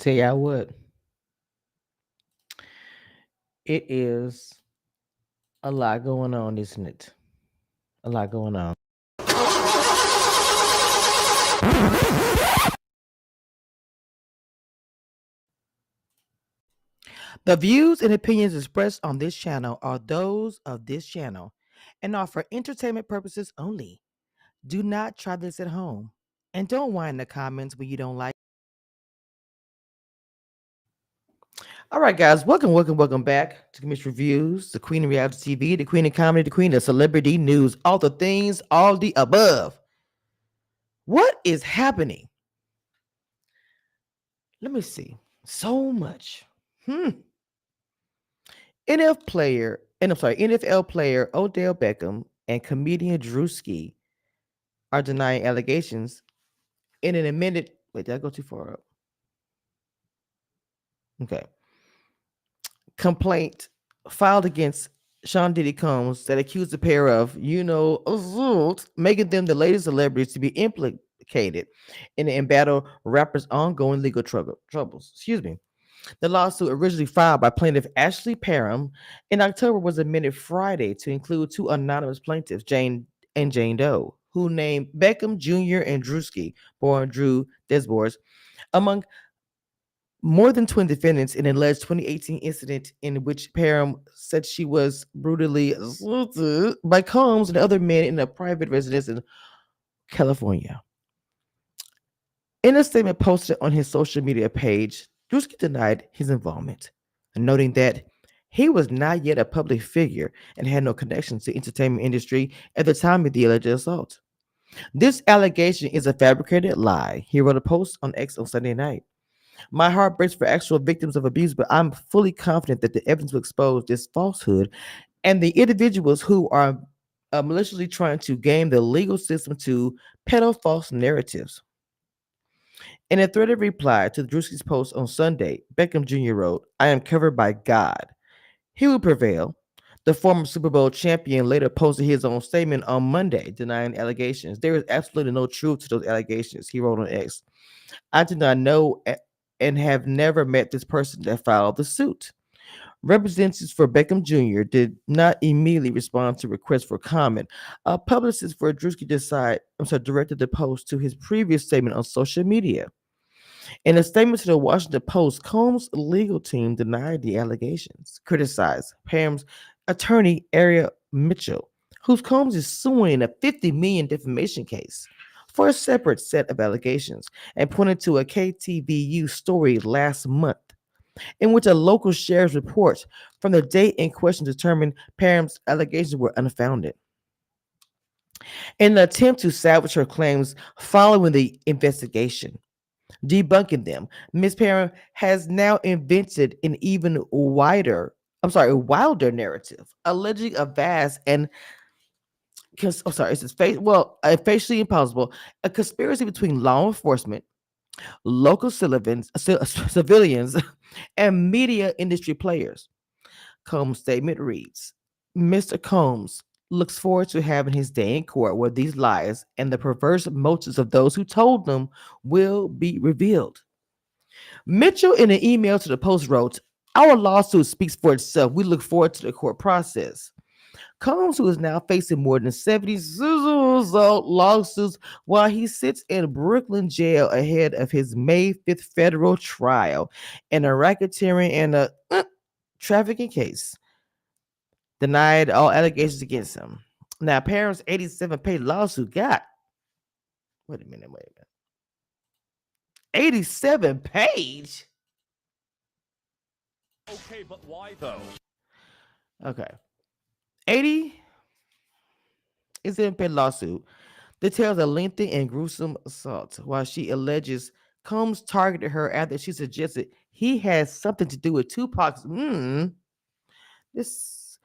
tell y'all what, it is a lot going on, isn't it? A lot going on. The views and opinions expressed on this channel are those of this channel and are for entertainment purposes only. Do not try this at home. And don't whine in the comments when you don't like. All right, guys, welcome back to Cameshiareviews, Reviews, the Queen of Reality TV, the Queen of Comedy, the Queen of Celebrity News, all the things, all the above. What is happening? Let me see. So much. NFL player Odell Beckham and comedian Druski are denying allegations in an amended. Wait, did I go too far up? Okay. Complaint filed against Sean Diddy Combs that accused the pair of, assault, making them the latest celebrities to be implicated in the embattled rapper's ongoing legal troubles. Excuse me. The lawsuit, originally filed by plaintiff Ashley Parham in October, was amended Friday to include two anonymous plaintiffs, Jane Doe, who named Beckham Jr. and Druski, born Drew Desbords, among more than 20 defendants in an alleged 2018 incident in which Parham said she was brutally assaulted by Combs and other men in a private residence in California. In a statement posted on his social media page, Druski denied his involvement, noting that he was not yet a public figure and had no connections to the entertainment industry at the time of the alleged assault. This allegation is a fabricated lie, he wrote a post on X on Sunday night. My heart breaks for actual victims of abuse, but I'm fully confident that the evidence will expose this falsehood and the individuals who are maliciously trying to game the legal system to peddle false narratives. In a threaded reply to Druski's post on Sunday, Beckham Jr. wrote, "I am covered by God. He will prevail." The former Super Bowl champion later posted his own statement on Monday denying allegations. "There is absolutely no truth to those allegations," he wrote on X. "I do not know and have never met this person that filed the suit." Representatives for Beckham Jr. did not immediately respond to requests for comment. A publicist for Druski directed the post to his previous statement on social media. In a statement to the Washington Post, Combs' legal team denied the allegations, criticized Pam's attorney, Area Mitchell, whose Combs is suing in a $50 million defamation case, for a separate set of allegations, and pointed to a KTVU story last month in which a local sheriff's report from the date in question determined Pam's allegations were unfounded. In an attempt to salvage her claims following the investigation, debunking them, Ms. Parham has now invented an even wilder narrative, alleging a vast and facially impossible, a conspiracy between law enforcement, local civilians, and media industry players. Combs' statement reads, "Mr. Combs looks forward to having his day in court where these lies and the perverse motives of those who told them will be revealed." Mitchell, in an email to the Post, wrote, "Our lawsuit speaks for itself. We look forward to the court process." Combs, who is now facing more than 70 lawsuits while he sits in Brooklyn jail ahead of his May 5th federal trial in a racketeering and a trafficking case, denied all allegations against him. Now, Parham's 87-page lawsuit got, wait a minute. 87-page? Okay, but why though? Okay. 87-page lawsuit details a lengthy and gruesome assault while she alleges Combs targeted her after she suggested he has something to do with Tupac's. This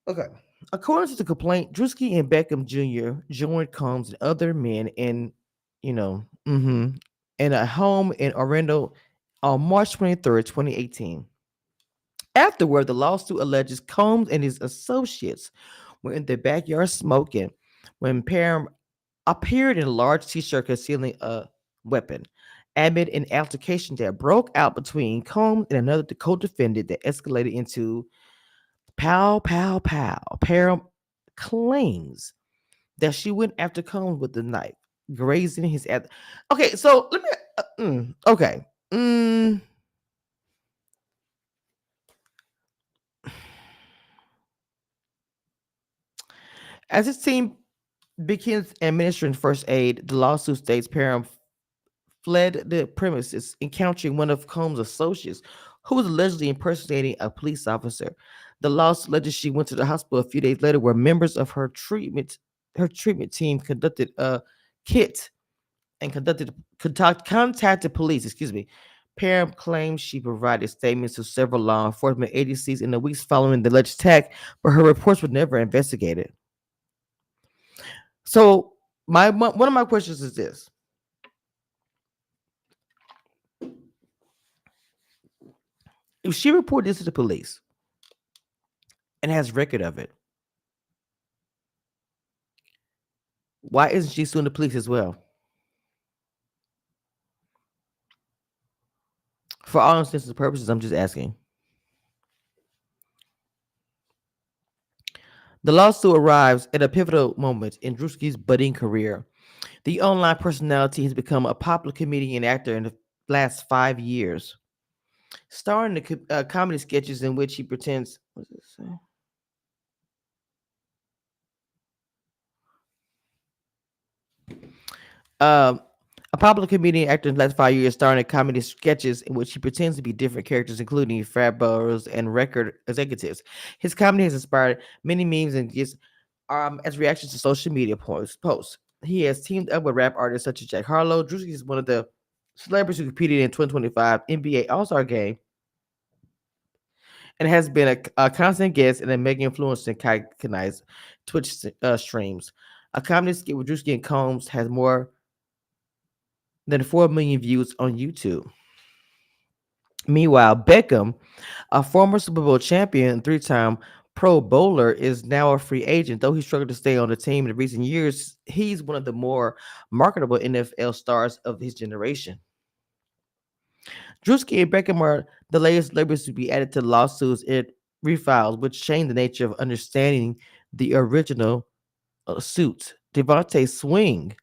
Okay. According to the complaint, Druski and Beckham Jr. joined Combs and other men in a home in Orlando on March 23rd, 2018. Afterward, the lawsuit alleges Combs and his associates were in their backyard smoking when Parham appeared in a large t-shirt concealing a weapon. amid an altercation that broke out between Combs and another co-defendant that escalated into pow, pow, pow. Parham claims that she went after Combs with the knife, grazing his. Okay, so let me. Okay. Mm, as his team begins administering first aid, the lawsuit states Parham fled the premises, encountering one of Combs' associates, who was allegedly impersonating a police officer. The lawsuit alleges she went to the hospital a few days later, where members of her treatment team conducted a kit and contacted police. Excuse me. Parham claims she provided statements to several law enforcement agencies in the weeks following the alleged attack, but her reports were never investigated. So, one of my questions is this: if she reported this to the police and has record of it, why isn't she suing the police as well? For all intents and purposes, I'm just asking. The lawsuit arrives at a pivotal moment in Druski's budding career. The online personality has become a popular comedian and actor in the last 5 years, starring in the comedy sketches in which he pretends. What does it say? Um, a popular comedian actor in the last 5 years, starring in comedy sketches in which he pretends to be different characters, including frat bros and record executives. His comedy has inspired many memes and gifs as reactions to social media posts. He has teamed up with rap artists such as Jack Harlow. Druski is one of the celebrities who competed in 2025 NBA All-Star Game and has been a constant guest and a mega influence in Kaikanai's Twitch streams. A comedy skit with Druski and Combs has more than 4 million views on YouTube. Meanwhile, Beckham, a former Super Bowl champion and three-time Pro Bowler, is now a free agent. Though he struggled to stay on the team in recent years, he's one of the more marketable NFL stars of his generation. Druski and Beckham are the latest celebrities to be added to lawsuits it refiles, which change the nature of understanding the original suits. Devontae Swing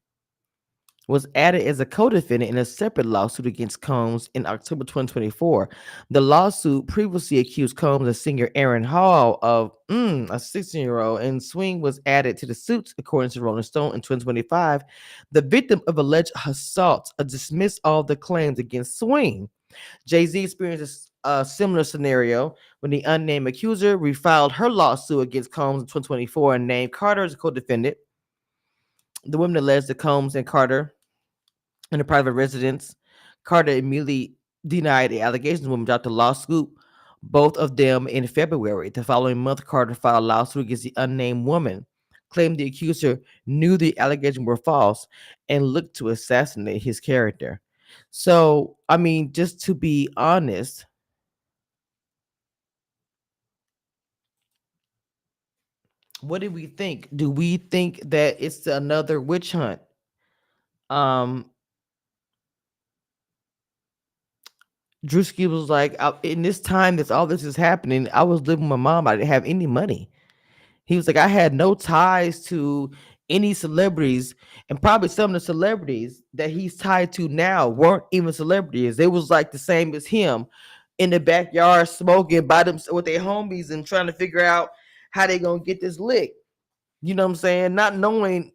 was added as a co-defendant in a separate lawsuit against Combs in October 2024. The lawsuit previously accused Combs and singer Aaron Hall of a 16-year-old, and Swing was added to the suit, according to Rolling Stone in 2025. The victim of alleged assault dismissed all the claims against Swing. Jay-Z experienced a similar scenario when the unnamed accuser refiled her lawsuit against Combs in 2024 and named Carter as a co-defendant. The women alleged that Combs and Carter in a private residence. Carter immediately denied the allegations. The woman dropped a lawsuit, both of them in February. The following month, Carter filed a lawsuit against the unnamed woman, claimed the accuser knew the allegations were false and looked to assassinate his character. So, I mean, just to be honest, what do we think? Do we think that it's another witch hunt? Um, Druski was like, in this time that's all this is happening, I was living with my mom. I didn't have any money. He was like, I had no ties to any celebrities, and probably some of the celebrities that he's tied to now weren't even celebrities. They was like the same as him in the backyard smoking by them with their homies and trying to figure out how they gonna get this lick. You know what I'm saying? Not knowing,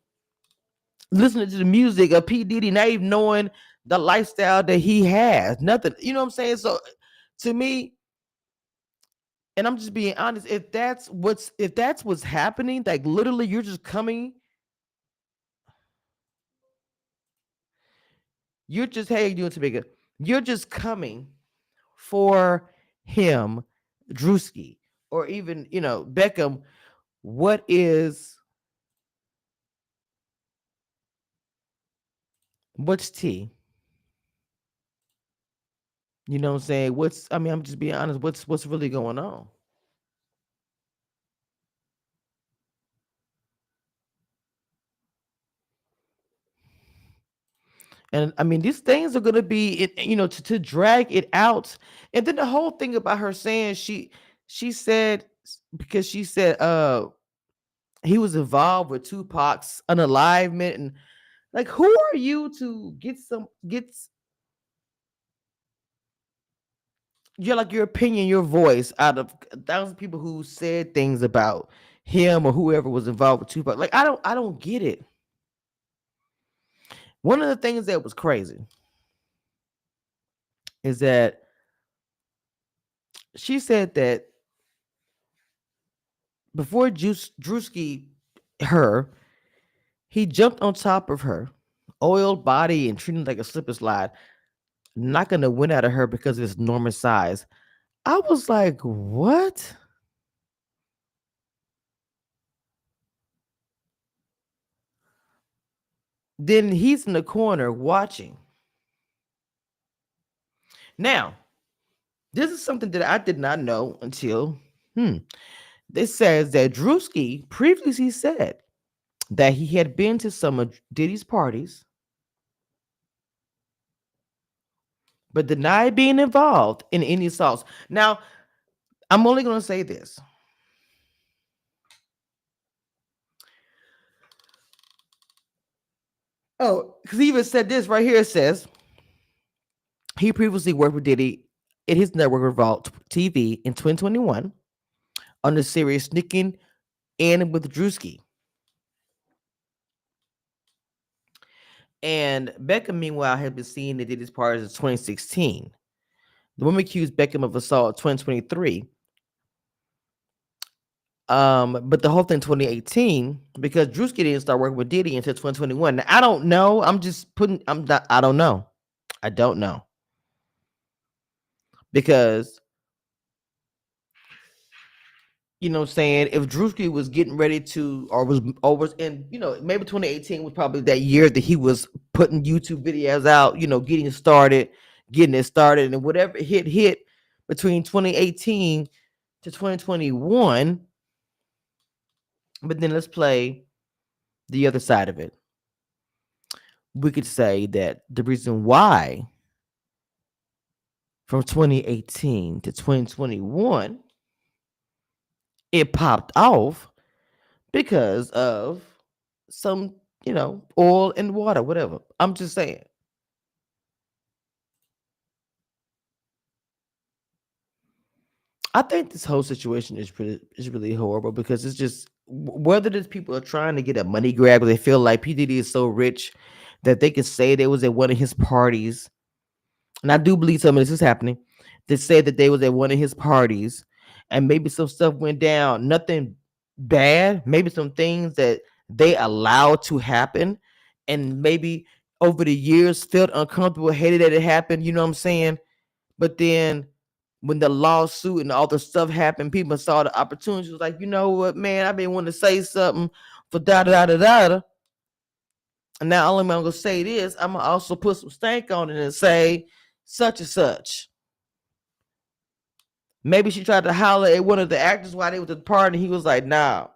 listening to the music of P. Diddy, not even knowing the lifestyle that he has. Nothing. You know what I'm saying? So to me, and I'm just being honest, if that's what's happening, like literally you're just coming, you're just, hey, you doing, Tamika? You're just coming for him, Druski, or even, Beckham. What is what's T? You know what I'm saying? I'm just being honest, what's really going on? And I mean, these things are gonna be, to drag it out. And then the whole thing about her saying she said, because she said he was involved with Tupac's unalivement, and like, who are you to get your opinion, your voice out of 1,000 people who said things about him or whoever was involved with Tupac? Like, I don't get it. One of the things that was crazy is that she said that before Druski her, he jumped on top of her, oiled body and treated like a slip and slide, knocking the wind out of her because of his enormous size. I was like, what? Then he's in the corner watching. Now, this is something that I did not know until this says that Druski previously said that he had been to some of Diddy's parties, but denied being involved in any assaults. Now, I'm only going to say this. Oh, because he even said this right here. It says he previously worked with Diddy in his network Revolt TV in 2021 on the series Sneaking In with Druski. And Beckham, meanwhile, had been seen at Diddy's parties in 2016. The woman accused Beckham of assault in 2023. But the whole thing 2018, because Druski didn't start working with Diddy until 2021. Now, I don't know. I don't know. I don't know. Because, saying, if Druski was getting ready to, or was in, maybe 2018 was probably that year that he was putting YouTube videos out, getting it started, and whatever hit between 2018 to 2021. But then let's play the other side of it. We could say that the reason why from 2018 to 2021 it popped off because of some, oil and water, whatever. I'm just saying. I think this whole situation is really horrible, because it's just, whether these people are trying to get a money grab, or they feel like P Diddy is so rich that they can say they was at one of his parties, and I do believe some of this is happening. They said that they was at one of his parties, and maybe some stuff went down. Nothing bad. Maybe some things that they allowed to happen, and maybe over the years felt uncomfortable, hated that it happened. You know what I'm saying? But then when the lawsuit and all the stuff happened, people saw the opportunity. Was like, you know what, man, I've been wanting to say something for da da da da da. And now only I'm gonna say this, I'm gonna also put some stank on it and say such and such. Maybe she tried to holler at one of the actors while they was at the party, and he was like, nah,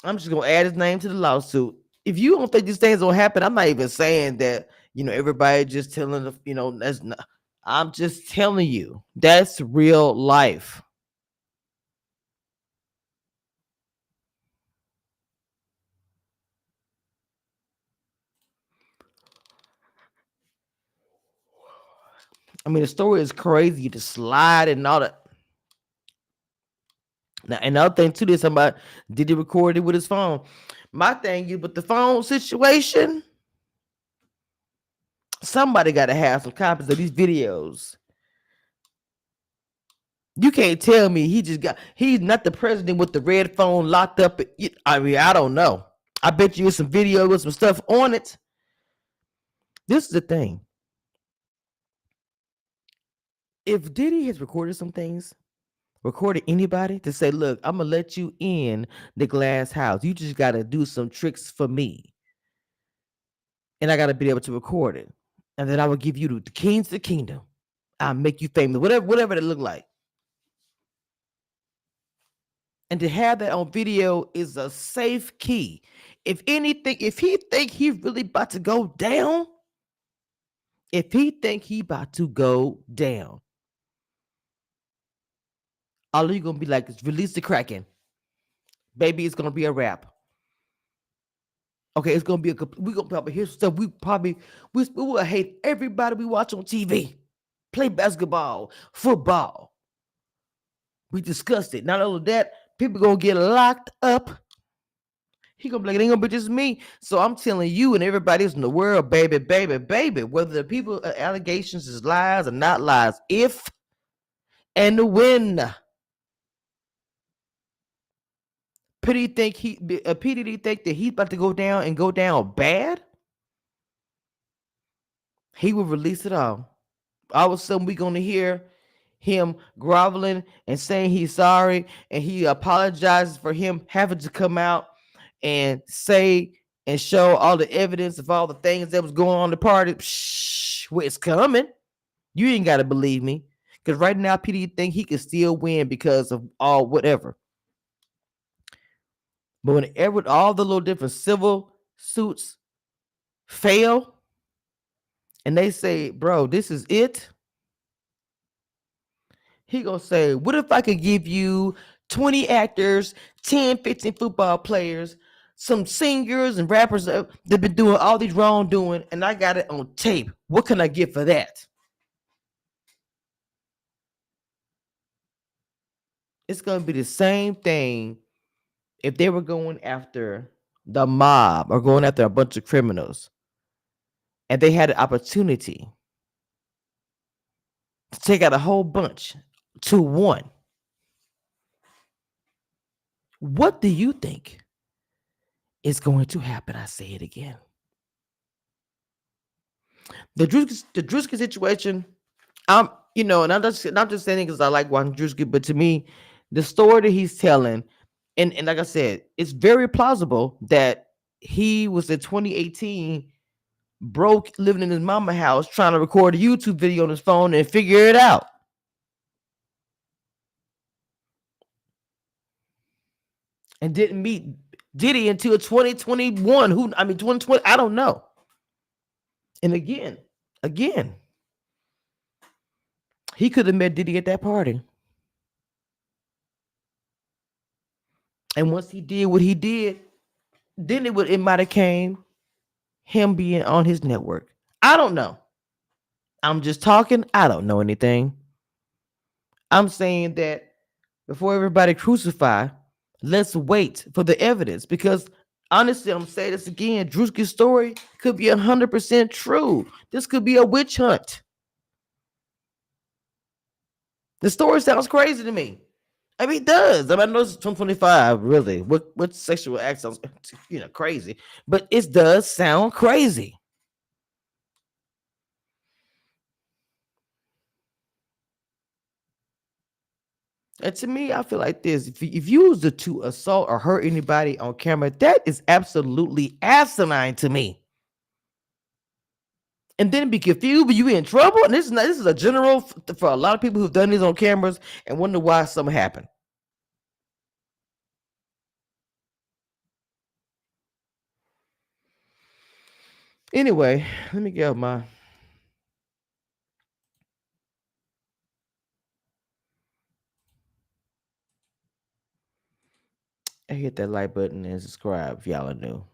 I'm just gonna add his name to the lawsuit. If you don't think these things will happen, I'm not even saying that, everybody just telling the, that's not, I'm just telling you, that's real life. I mean, the story is crazy. To slide and all that. Now, another thing too, this about, did he record it with his phone? My thing is, but the phone situation, somebody got to have some copies of these videos. You can't tell me he's not the president with the red phone locked up. I mean, I don't know. I bet you some video with some stuff on it. This is the thing. If Diddy has recorded some things, recorded anybody to say, look, I'm gonna let you in the glass house. You just gotta do some tricks for me. And I gotta be able to record it. And then I will give you the keys to the kingdom. I'll make you famous. Whatever it look like. And to have that on video is a safe key. If anything, if he think he really about to go down, if he think he about to go down, all you gonna be like is release the Kraken, baby. It's gonna be a wrap. Okay, it's gonna be a. We gonna probably hear stuff. We will hate everybody we watch on TV, play basketball, football. We discussed it. Not only that, people gonna get locked up. He gonna be like, it ain't gonna be just me. So I'm telling you and everybody else in the world, baby, baby, baby, whether the people allegations is lies or not lies, if and when PDD think that he's about to go down and go down bad, he will release it all of a sudden we're gonna hear him groveling and saying he's sorry and he apologizes for him having to come out and say and show all the evidence of all the things that was going on in the party. Psh, well, it's coming. You ain't gotta believe me. Because right now, PD think he can still win because of all whatever. But whenever all the little different civil suits fail and they say, bro, this is it, he gonna say, what if I could give you 20 actors, 10, 15 football players, some singers and rappers that been doing all these wrongdoing, and I got it on tape. What can I get for that? It's gonna be the same thing if they were going after the mob or going after a bunch of criminals and they had an opportunity to take out a whole bunch to one. What do you think is going to happen? I say it again. The Druski situation, and I'm just saying because I like watching Druski, but to me, the story that he's telling, and like I said, it's very plausible that he was in 2018 broke, living in his mama house, trying to record a YouTube video on his phone and figure it out. And didn't meet Diddy until 2021. 2020, I don't know. And again, he could have met Diddy at that party. And once he did what he did, then it might have came him being on his network. I don't know. I'm just talking. I don't know anything. I'm saying that before everybody crucify, let's wait for the evidence because honestly, I'm saying this again. Druski's story could be 100% true. This could be a witch hunt. The story sounds crazy to me. I mean, it does. I know it's 2025, really. What sexual act sounds, crazy, but it does sound crazy. And to me, I feel like this: if you was to assault or hurt anybody on camera, that is absolutely asinine to me. And then be confused, but you in trouble. And this is a general for a lot of people who've done this on cameras and wonder why something happened. Anyway, let me get my. I hit that like button and subscribe if y'all are new.